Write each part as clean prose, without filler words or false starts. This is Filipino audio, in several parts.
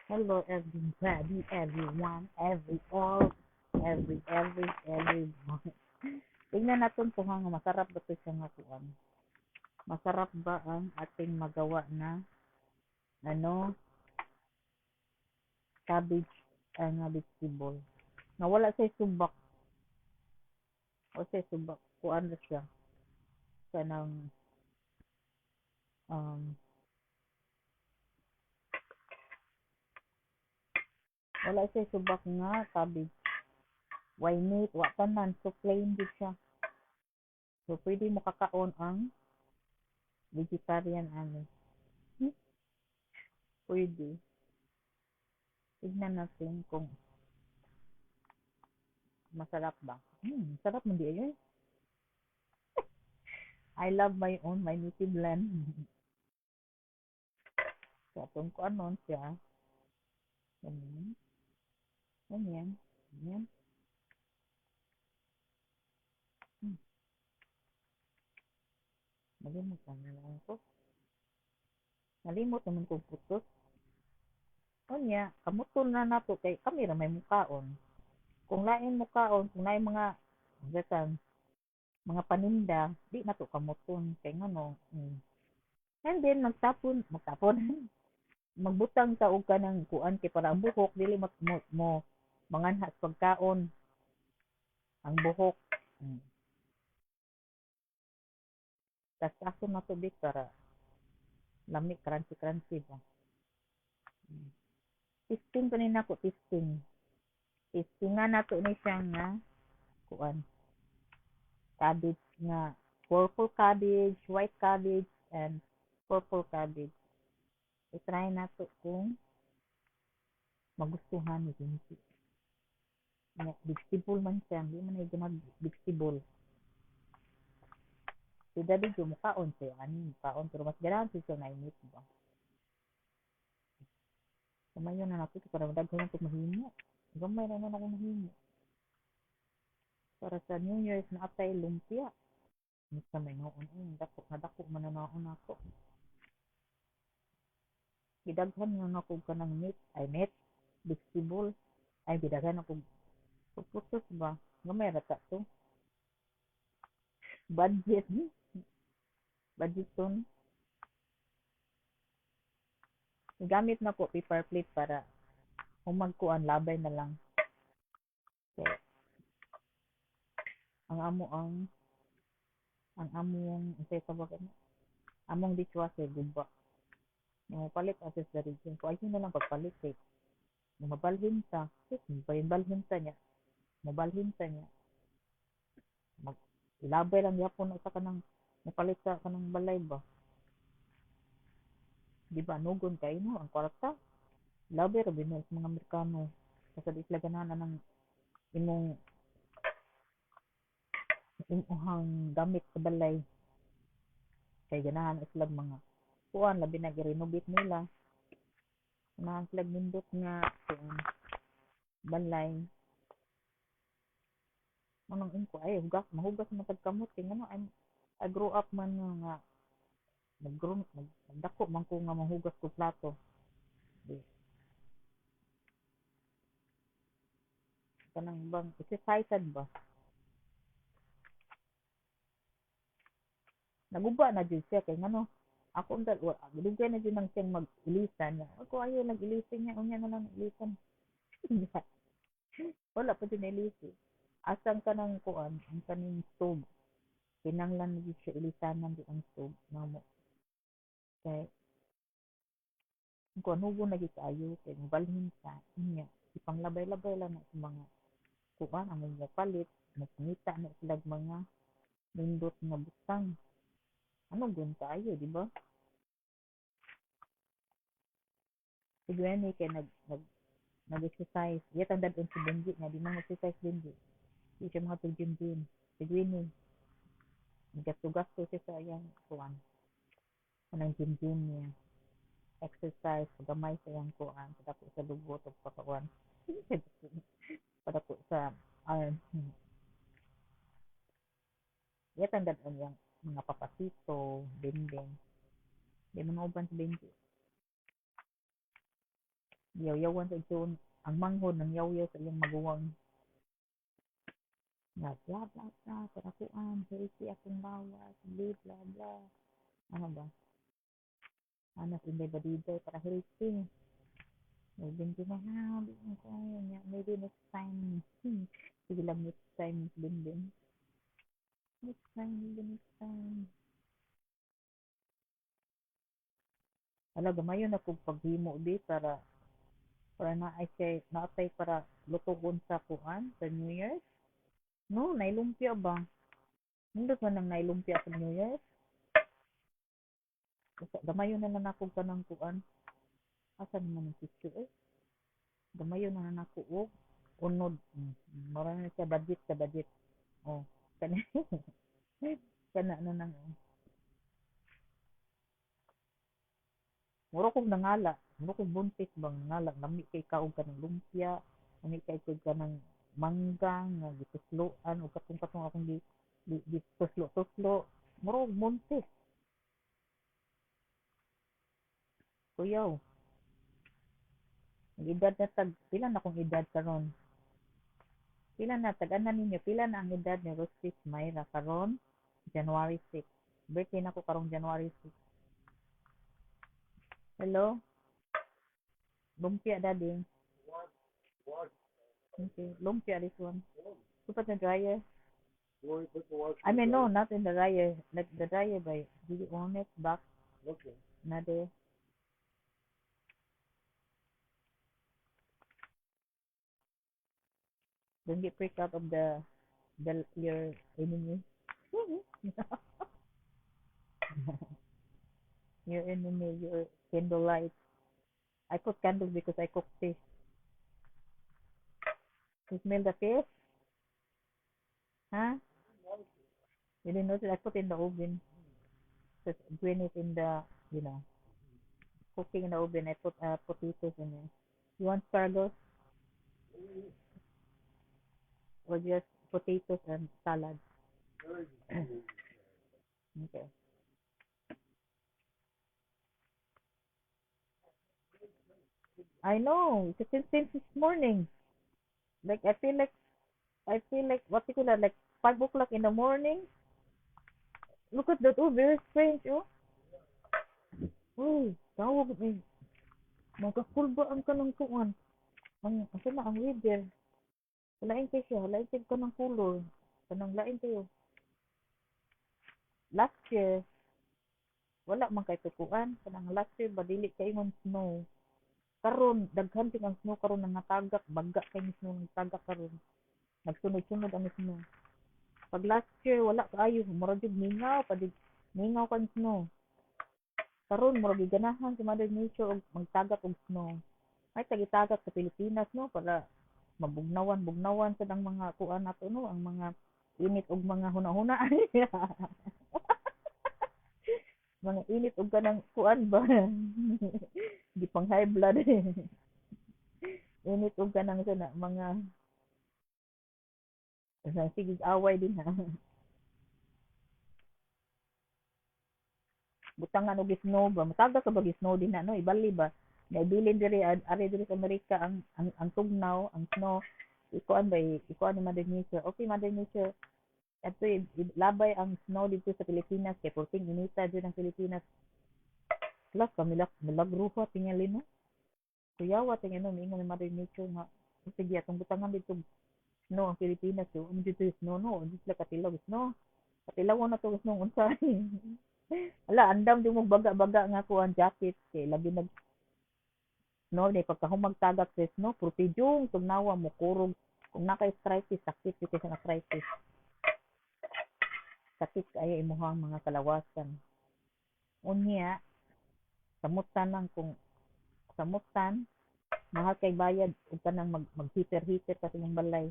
Hello everybody, everyone, everyone. Tingnan natin kung ang masarap ba ito siyang kuan. Masarap ba ang ating magawa na ano, cabbage vegetable. Nawala sa subak. O sa subak. Kuan na siya. Kanang um, wala sa subak nga cabbage. Why meat? Wa tanan. So plain din siya. So pwede mo kakaon ang vegetarian ano. Pwede. Tignan natin kung masarap ba. Sarap mo di ayun. I love my native land. So, kung anon siya, ganyan, ganyan, ganyan. Hmm, Malimot na lang ko. Nalimot naman kong putos. O niya, kamutol na nato kay kami ra may mukaon. Kung lain mukaon, kung lain mga gatan, mga paninda, di na to kamuton kay ngano. And then magtapon, magbutang ta og kanang kuan kay para ang buhok dili mo manganha sa pagkaon ang buhok. Mm. Tas ako na tubig para lami crunchy ba. Mm. Testing ko nina ko testing. Testing nga nato ni siya nga kuan cabbage nga purple cabbage, white cabbage and purple cabbage. I-try nato kung magustuhan ni Kinsi. Nga vegetable man siya, hindi man ay gamag vegetable. Si Daddy Jo mukaon siya ani mukaon pero mas ganahan siya na init ba. Kumayon na nato para daghan ko mahimo. Gamay na ako mahimo. Para sa New Year's na atay lumpia. Basta may noon dako na dako man na naon ako. Gidaghan nga ako kanang meat, vegetable, ay gidaghan ako puputos ba. Gamay ra ta to. Budget, budgeton. Gamit na ko paper plate para kung magkuan labay na lang. Kaya ang amo ang among say tawag ano, among dishwasher guba. Yung palit assess the region. So ayun na lang pagpalit eh. Mabalhin ta. Balhin ta niya. Mabalhin ta niya. Mag ilabay lang yapon sa kanang napalit sa kanang balay ba. Di ba nugon kay no ang kwarta. Labay ra binil sa mga Amerikano. Kasi di sila ganahan ng imong imuhang gamit sa balay. Kay ganahan sila mga kuan labi na gi-renovate nila. Ganahan sila nindot nga kuan balay. Manong inko ay hugas mahugas man tag kamot kay ngano I grew up man nga nagdako man ko nga mahugas ko plato. Di kanang bang exercise ba? Naguba na jud siya kay ngano ako unta dugay na jud nang siyang mag-ilisan niya. Ako ayo nag-ilisan niya unya na lang ilisan. Wala pa din ilisi. Asang kanang kuan ang kaning stove. Kinanglan na jud siya ilisanan di ang stove namo. Kay kung hubo na gid kaayo kay mobalhin sa inya ipanglabay-labay lang na sa mga kuan ang mga palit nagpangita na sila mga nindot nga butang ano gun kaayo di ba siguro kay nag-exercise yata dadon si Benji nga di man exercise Benji di siya mga gym siguro gasto-gasto siya sa iyang kuan anang gym niya exercise pagamay sa iyang kuan padako sa dugo ug pakakuan padako sa iron yata dadon yang mga papasito dinding di mga uban sa Benji Yaw-yawan sa ito, ang manghod ng yaw-yaw sa iyang maguwang. Nga, bla bla bla, para kuan, healthy akong bawas, bla bla bla. Ano ba? Anak, hindi ba dito, para healthy. Maybe na ha, ko, maybe next time. Sige lang, next time, din. Next time, next time. Ala, gamayon na kung paghimo di para na ay kay naatay para lutugon sa kuan sa New Year's. No, nailumpia ba? Nindot man nang nailumpia sa New Year's. Gamayon na lang ako ka ng kuan. Asa naman ang picture eh? Gamayon na lang ako og unod. Marami sa budget sa budget. Oh, kana kana na nang muro kog nangala, muro kog buntis bang nangala, nami kay kaog kanang lumpia, nami kay kog kanang manggang nga gitusloan o katong akong di tuslo. Muro kog buntis. Kuyaw, ang edad na tag pila na akong edad karon? Pila na tag-anan ninyo? Pila na ang edad ni Rostis Mayra karon? January 6. Birthday na ko karong January 6. Hello? Lumpia daddy. Okay, lumpia this one. Put in the dryer. I mean, no, not in the dryer. Like the dryer by did you own it back? Na there. Don't get freaked out of the your enemy. Your enemy, your candlelight. I put candles because I cook fish. You smell the fish? Huh? You didn't notice? I put in the oven. Just green it in the, you know, cooking in the oven. I put potatoes in it. You want spargos or just potatoes and salad? Okay. I know. Since this morning. Like I feel like what you call that, like 5 o'clock in the morning. Look at that. Oh, very strange. Oh, uy, tawag eh. Magkakulbaan ka ng kuwan. Asa na ang weather? Lain kayo siya. Lain kayo ka ng color. Kanang lain kayo. Last year, wala man kay tukuan. Kanang last year, badili kay mong snow. Karon, daghan ting ang snow karon nga natagak. Baga kay ni snow nga tagak karon. Nagsunod-sunod ang snow. Pag last year, wala kaayo. Murag jud mingaw. Padig mingaw kang snow. Karon, murag giganahan si Mother Nature og magtagak og snow. Ay tagitagak sa Pilipinas no para mabugnawan sa dang mga kuan nato no ang mga init og mga hunahuna mga init og kanang kuan ba di pang high blood init og kanang sana mga sige away din ha butangan og snow ba matagak ka ba snow din na no ibali ba naibilin diri ari diri sa Amerika ang tugnaw ang snow ikuan ba ikuan ni Mother Nature okay Mother Nature ato labay ang snow dito sa Pilipinas kay porting inita dyan ang Pilipinas plus milagro pa tingali no kuyawa tingin no mingon ni Mother Nature nga sige atong butangan dito snow ang Pilipinas so dito snow no di sila katilaw na to snow unsay ala andam di mo baga-baga nga ko ang jacket kay labi nag snow ni pagkahumag tagak sa snow purtijong tugnawa mo kurog kung naka arthritis sakit dito sa arthritis sakit kaya imuhang mga kalawasan unya samutan lang kung samutan mahal kay bayad ug kanang mag-heater kasi ng balay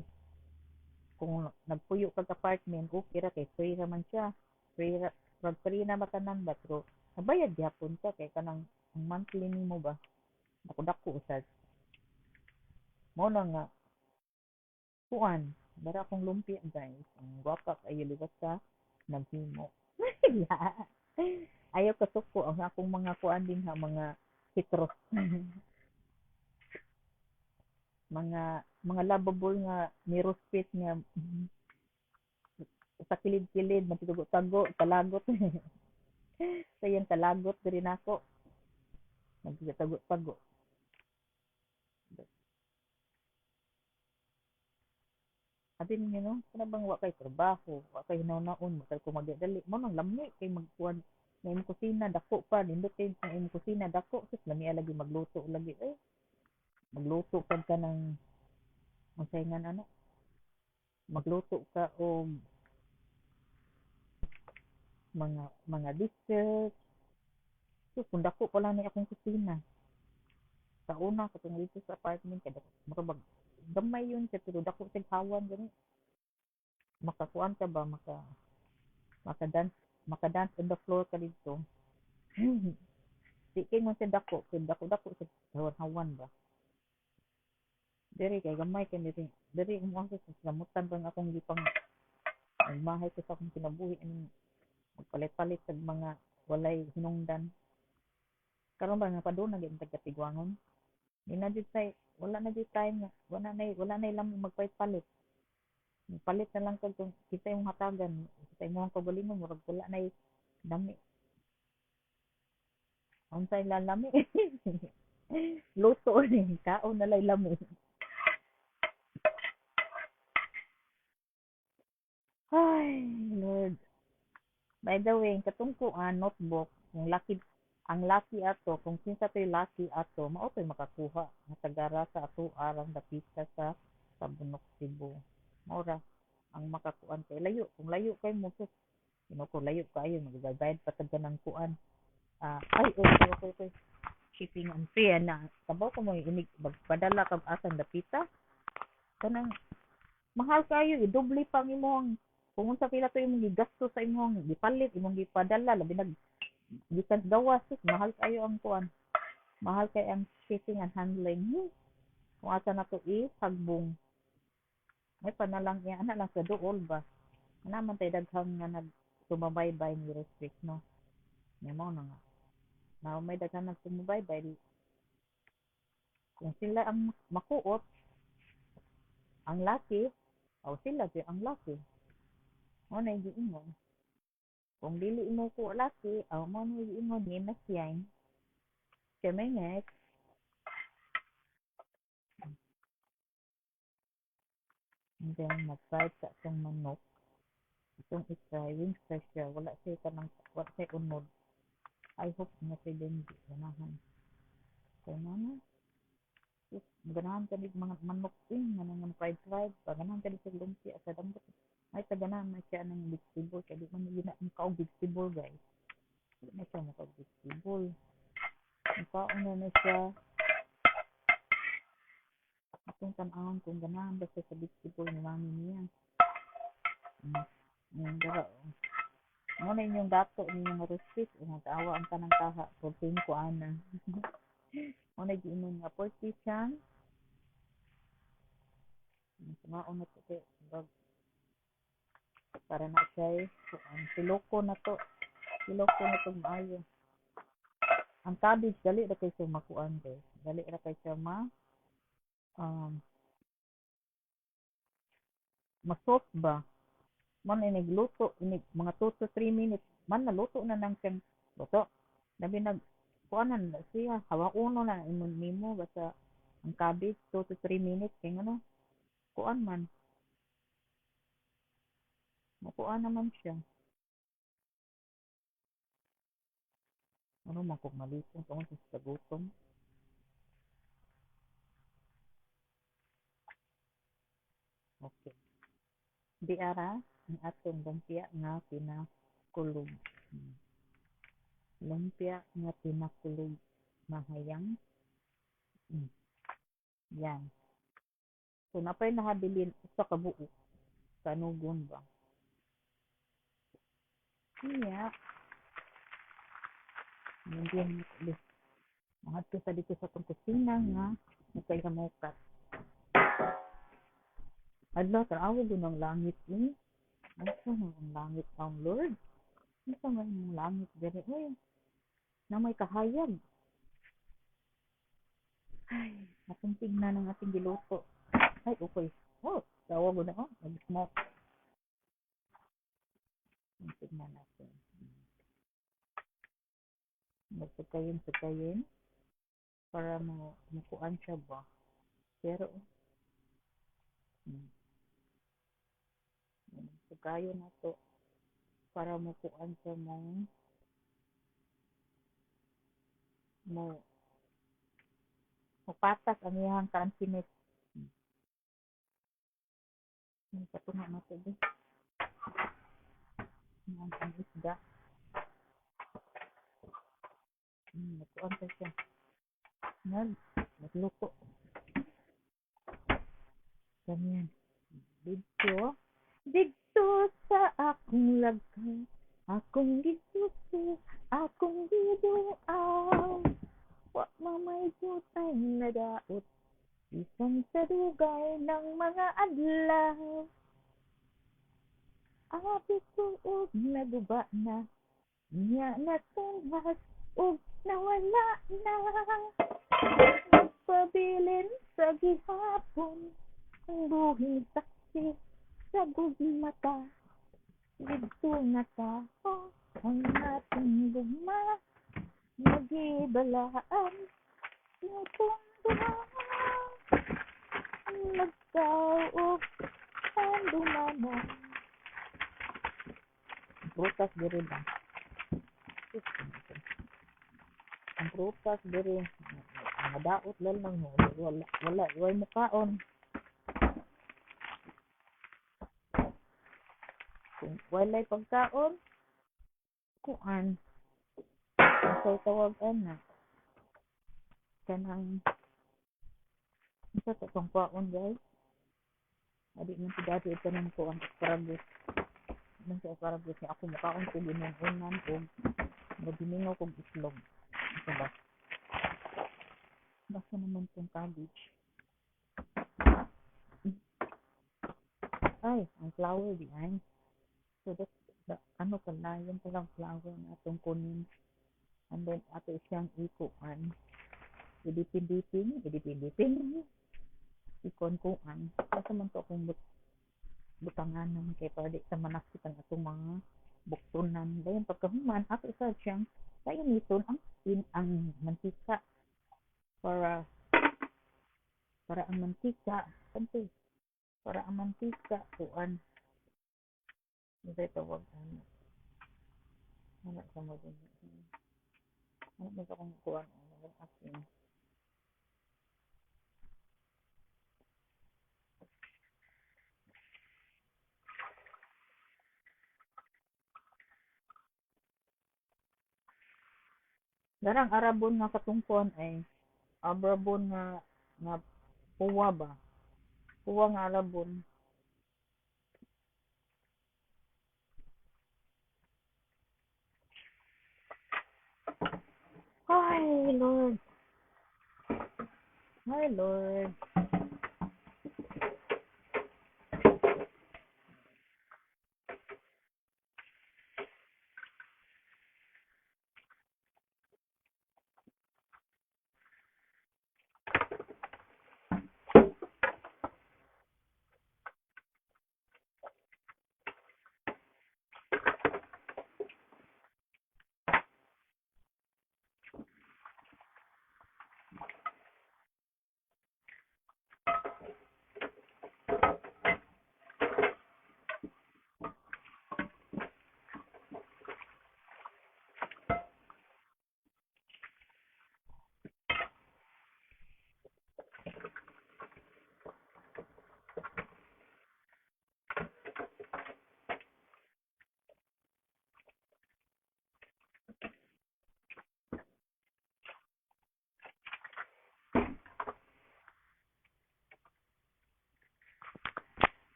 kung nagpuyo kag apartment okay ra kay free ra man siya free na ba tanan ba pero nabayad gyapon ka kay kanang ang monthly nimo ba dako-dako usad mo na nga kuan bara akong lumpia guys ang gwapa kayo liwas sa naghimo ayaw kasuko ang akong mga kuan din ha mga citrus mga lovable nga mirror fit nga sa kilid-kilid magtigugo-tago talagot sayon talagot diri nako magtigugo-tago abi ninyo no kana bang wa kay trabaho wa kay hinaw-naon matag ko magdali mo nang lami kay magkuan na imong kusina dako pa nindot kay sa imong kusina dako sus lami lagi magluto lagi magluto pag ka ng masayngan ano magluto ka og mga dessert sus kung dako pa lang ni akong kusina sa una katong dito sa apartment kada makabag gamay yun sa pero dako sa hawan gani makakuan ka ba makadance makadance on the floor ka dito di kay mo sa dako kay dako sa hawan ba diri kay gamay kay diri mo sa samutan bang akong gipang mahay ko sa akong kinabuhi ani magpalit-palit sa mga walay hinungdan karon ba nga paduna gyud tagkatigwangon di na jud say wala na jud time nga wala na ilang magpalit-palit palit na lang kag kung kita yung hatagan kita imong kaugalingon murag wala na dami unsay lalami luto ni kaon na lay lami ay lord by the way katong kuan notebook yung lucky ato kung kinsa toy lucky ato mao toy makakuha nga tagara sa ato arang dapita sa Tabunok Cebu mao ra ang makakuan kay layo kung layo kay mo sus ko layo kaayo magbayad pa tag kanang kuan ay okay shipping and free na sabaw ko mo inig magpadala kag asang dapita kanang mahal kayo idoble pang imong kung unsa pila to imong gigasto sa imong gipalit imong gipadala labi nag gikan gawas sus mahal kayo ang kuan mahal kay ang shipping and handling kung asa na to hagbong may panalang ya ana lang sa duol ba naman tay daghang nga nag sumabaybay ni restrict no mo na nga na may daghang nag sumabaybay kung sila ang makuot ang laki o sila ang laki mo na giingon kung dili mo ko laki mo na giingon ni na siyang kemenget and then mag-fried sa itong manok itong isa wings siya wala siya kanang wala siya unod I hope na siya din ganahan kaya na ganahan ka mga manok nga fried ganahan ka sa lumpia sa dambot ay taganahan na siya ng vegetable kaya di man yun ang kaong vegetable guys di na siya makaong vegetable ang kaong na siya atong tanawon kung ganahan ba siya sa vegetable ni mami niya yung dara mo na inyong dato ninyong receipt nag-awa ang tanang kaha 14 ko ana mo na giinom nga 40 siyang maon na to kay para na siya siloko na to maayo ang cabbage dali ra kay siya makuan guys dali ra kay siya um, ma-soft ba man inigluto inig mga 2 to 3 minutes man naluto na nang siyang luto labi nag kuanan na siya hawa uno na imon nimo basta ang cabbage 2 to 3 minutes kay ano kuan man makuan naman siya ano man kung malisong tungod sa gutom okay di ara ang atong lumpia nga pinakulog lumpia nga pinakulog mahayang yan so napay nahabilin sa kabuok kanugon ba iya hindi mga to sa dito sa tong kusina nga nakay kamukat adlaw tanawa din ang langit ni asa na ang langit ang Lord asa man ang langit diri na may kahayag ay Atong tignan ng ating giluto. Ay, okay. Oh, tawag ko na, oh. Nag-smoke. Tignan natin. Magsukayin para makuan siya ba. Pero, sukayon na to para makuan siya mo mapatas ang iyang crunchiness. Patunga na to din. Ang isda. Nakuan pa siya. Nagluto. Ganyan. Dito sa akong lagay, akong gisuso, akong giduaw. Wa mamay jutay na daot, isang sa dugay ng mga adlaw. Abi ko og naguba na, niya natunghas og nawala na. Nagpabilin sa gihapon, ang buhing saksi sa gugmata. Dito na tao, ang ating luma, nagibalaan, itong duha. Nagkaog, ang dumanan. Prutas diri ba? Ang prutas diri, madaot lang wala mukaon. Kung walay pagkaon, kuan, so tawagan na. Kanang, isa sa itong kaon guys. Adi man si dati ito ng kuan, asparagus. Nang sa asparagus niya ako mukaon ko ginunan o naginingaw kong islog. Ito ba? Basta naman itong cabbage. Ay, ang flour behind. So ano pala, yun palang flour na itong kunin. And then, ato siyang ikuan. Idipin-dipin. Ikon-kuan. Basta man to akong butanganan kay para di sa manaksitan atong mga buktunan. Dayon pagkahuman, ato isa siyang painiton ang mantika para ang mantika kanto para ang mantika kuan ito tawag ano sa mo din ano ba kung kuan ano asin darang arabon nga katungkuan ay arabon nga puwa ba puwa nga arabon. Hi Lord, hi Lord.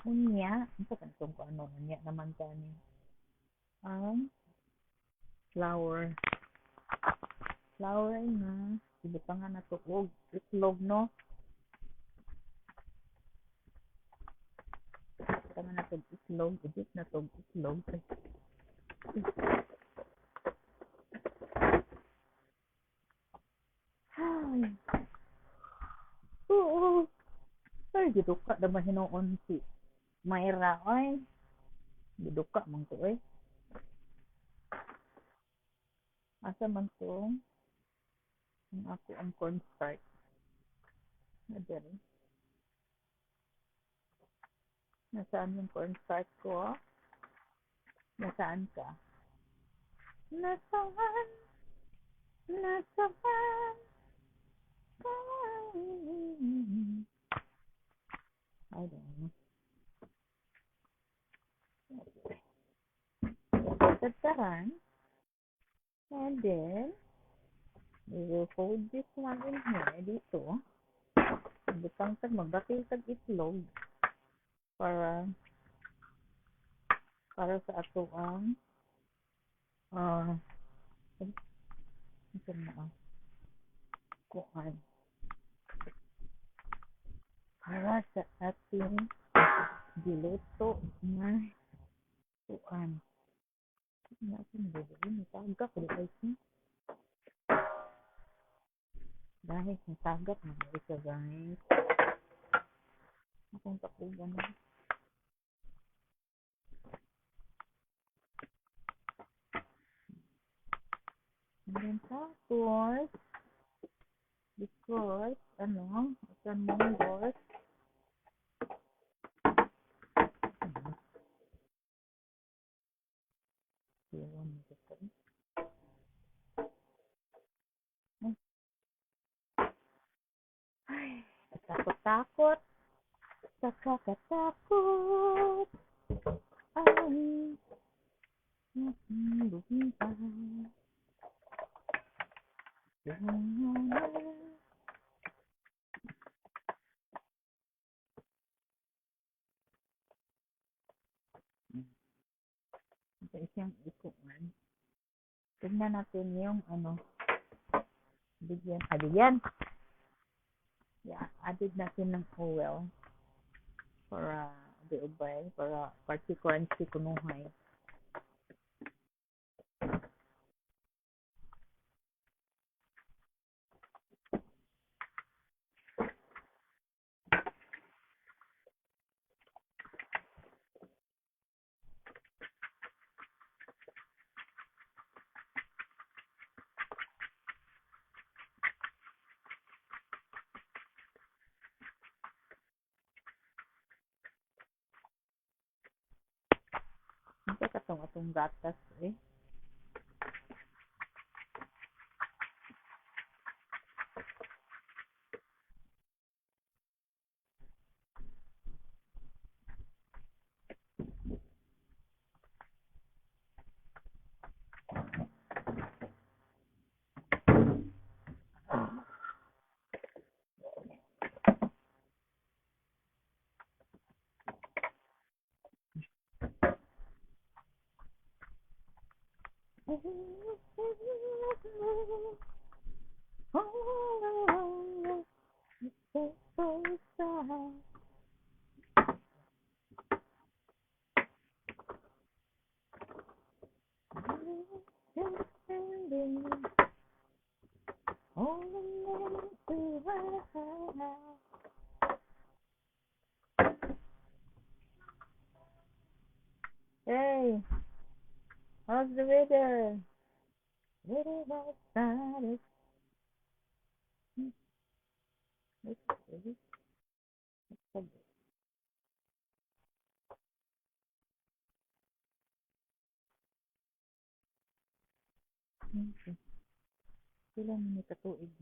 Unya, ito kantong ko ano, unya naman kani. Ang flour. Flour na. Ibutangan na to og itlog, no? Ibutangan na to og itlog. Ibit na to og itlog. Ay. Oo. Ay, giduka naman hinoon si Myra. Ay, giduka man ko eh. Asa man ko ang ako ang cornstarch. Nadali. Nasaan yung cornstarch ko? Nasaan ka? Nasaan? Nasaan? I don't know. Tataran. And then, we will fold this one in here, dito. Butang tag, magbatil tag itlog para sa ato ang ito na kuan. Para sa ating diluto na kuan. Natin bibili, natagak ulit niya. Dahil natagak na ito guys. Akong takugan na. And then tapos, because, ikan monggol. Iwan mo ito. Ay, takot-takot. Takot-takot. Ay, bumiba. Ito isang ikuan. Tignan natin yung bigyan. Yeah, added natin ng oil para ubay para crunchy kunuhay. Hindi atong gatas eh. Hey, how's the weather? Very outside. Sila ni katuig.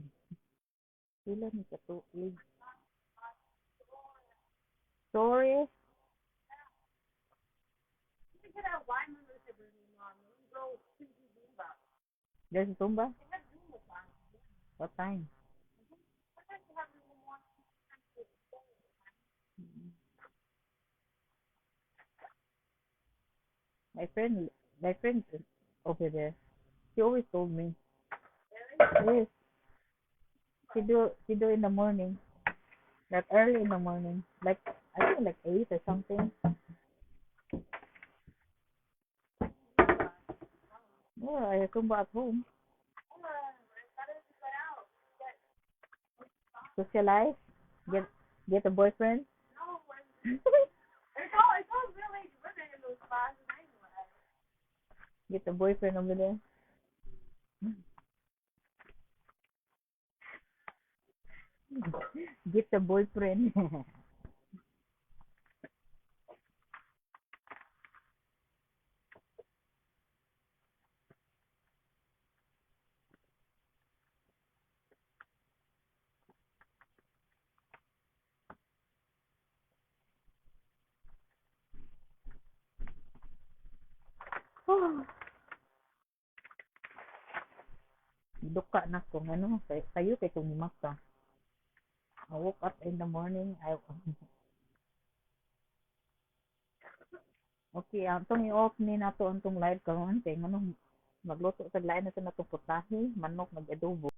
Sorry. There's Zumba? What time? My friend, my friend over there. She always told me. Yes, she do in the morning, like early in the morning, like I think like 8 or something. Yeah, I come back home, socialize, get get a boyfriend, get a boyfriend over there. Get a boyfriend. Duka na ko ano, kayo kay tumimak ka. I woke up in the morning. Okay, antong i-off ni nato antong live karon kay ngano magluto sa lain na sa natong putahe, manok nag-adobo.